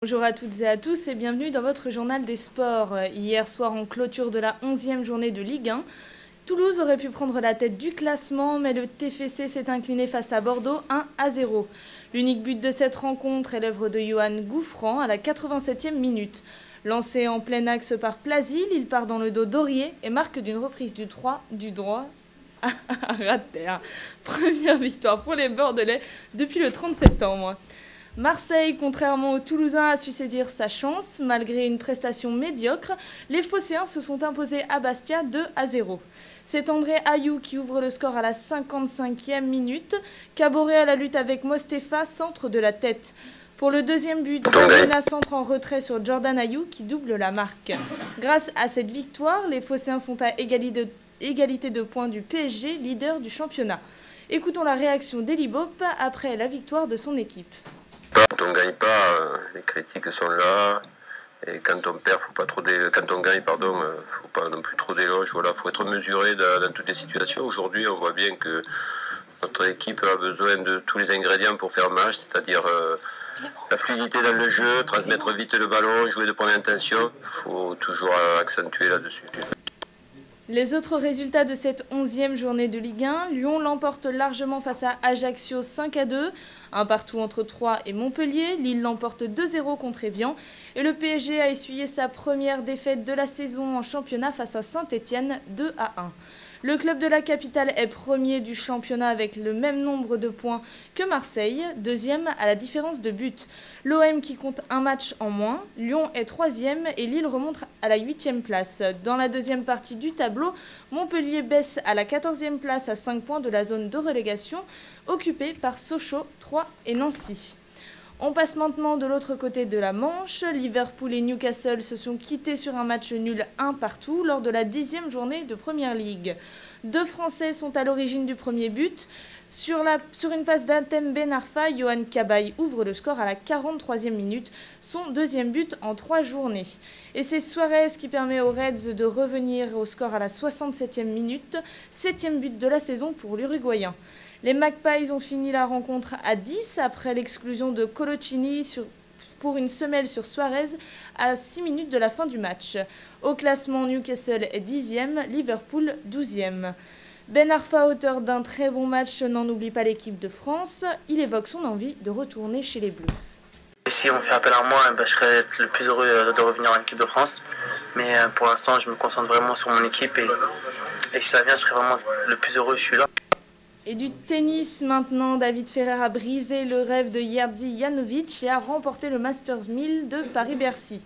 Bonjour à toutes et à tous et bienvenue dans votre journal des sports. Hier soir, en clôture de la 11e journée de Ligue 1, Toulouse aurait pu prendre la tête du classement, mais le TFC s'est incliné face à Bordeaux 1-0. L'unique but de cette rencontre est l'œuvre de Johan Gouffran à la 87e minute. Lancé en plein axe par Plasil, il part dans le dos d'Aurier et marque d'une reprise du droit à terre. Première victoire pour les Bordelais depuis le 30 septembre. Marseille, contrairement aux Toulousains, a su saisir sa chance. Malgré une prestation médiocre, les Phocéens se sont imposés à Bastia 2-0. C'est André Ayou qui ouvre le score à la 55e minute. Caboret à la lutte avec Mostefa, centre de la tête. Pour le deuxième but, Zamena centre en retrait sur Jordan Ayou qui double la marque. Grâce à cette victoire, les Phocéens sont à égalité de points du PSG, leader du championnat. Écoutons la réaction d'Eli Bopp après la victoire de son équipe. Quand on ne gagne pas, les critiques sont là. Et quand on perd, quand on gagne, faut pas non plus trop d'éloges. Voilà, faut être mesuré dans toutes les situations. Aujourd'hui, on voit bien que notre équipe a besoin de tous les ingrédients pour faire match, c'est-à-dire la fluidité dans le jeu, transmettre vite le ballon, jouer de première intention. Il faut toujours accentuer là-dessus. Les autres résultats de cette 11e journée de Ligue 1, Lyon l'emporte largement face à Ajaccio 5-2, un partout entre Troyes et Montpellier, Lille l'emporte 2-0 contre Évian et le PSG a essuyé sa première défaite de la saison en championnat face à Saint-Étienne 2-1. Le club de la capitale est premier du championnat avec le même nombre de points que Marseille, deuxième à la différence de but. L'OM qui compte un match en moins, Lyon est troisième et Lille remonte à la 8e place. Dans la deuxième partie du tableau, Montpellier baisse à la 14e place à 5 points de la zone de relégation, occupée par Sochaux, Troyes et Nancy. On passe maintenant de l'autre côté de la Manche. Liverpool et Newcastle se sont quittés sur un match nul 1 partout lors de la 10e journée de Premier League. Deux Français sont à l'origine du premier but. Sur une passe d'Atem Ben Arfa, Yohan Cabaye ouvre le score à la 43e minute, son deuxième but en 3 journées. Et c'est Suarez qui permet aux Reds de revenir au score à la 67e minute, 7e but de la saison pour l'Uruguayen. Les Magpies ont fini la rencontre à 10 après l'exclusion de Coloccini pour une semelle sur Suarez à 6 minutes de la fin du match. Au classement, Newcastle est 10e, Liverpool 12e. Ben Arfa, auteur d'un très bon match, n'en oublie pas l'équipe de France. Il évoque son envie de retourner chez les Bleus. Si on fait appel à moi, je serais le plus heureux de revenir en équipe de France. Mais pour l'instant, je me concentre vraiment sur mon équipe et si ça vient, je serai vraiment le plus heureux, je suis là. Et du tennis maintenant, David Ferrer a brisé le rêve de Jerzy Janowicz et a remporté le Masters 1000 de Paris-Bercy.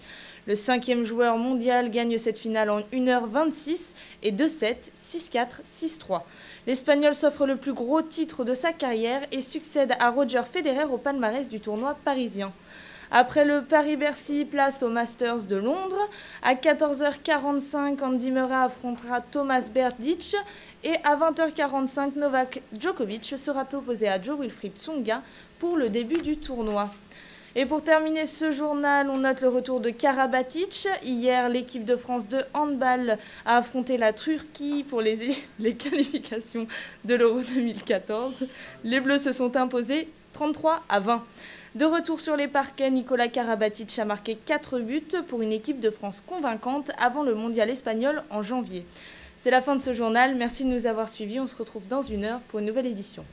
Le 5e joueur mondial gagne cette finale en 1h26 et 2-7, 6-4, 6-3. L'Espagnol s'offre le plus gros titre de sa carrière et succède à Roger Federer au palmarès du tournoi parisien. Après le Paris-Bercy, place au Masters de Londres. À 14h45, Andy Murray affrontera Thomas Berdych et à 20h45, Novak Djokovic sera opposé à Jo-Wilfried Tsonga pour le début du tournoi. Et pour terminer ce journal, on note le retour de Karabatic. Hier, l'équipe de France de handball a affronté la Turquie pour les qualifications de l'Euro 2014. Les Bleus se sont imposés 33-20. De retour sur les parquets, Nicolas Karabatic a marqué 4 buts pour une équipe de France convaincante avant le mondial espagnol en janvier. C'est la fin de ce journal. Merci de nous avoir suivis. On se retrouve dans 1 heure pour une nouvelle édition.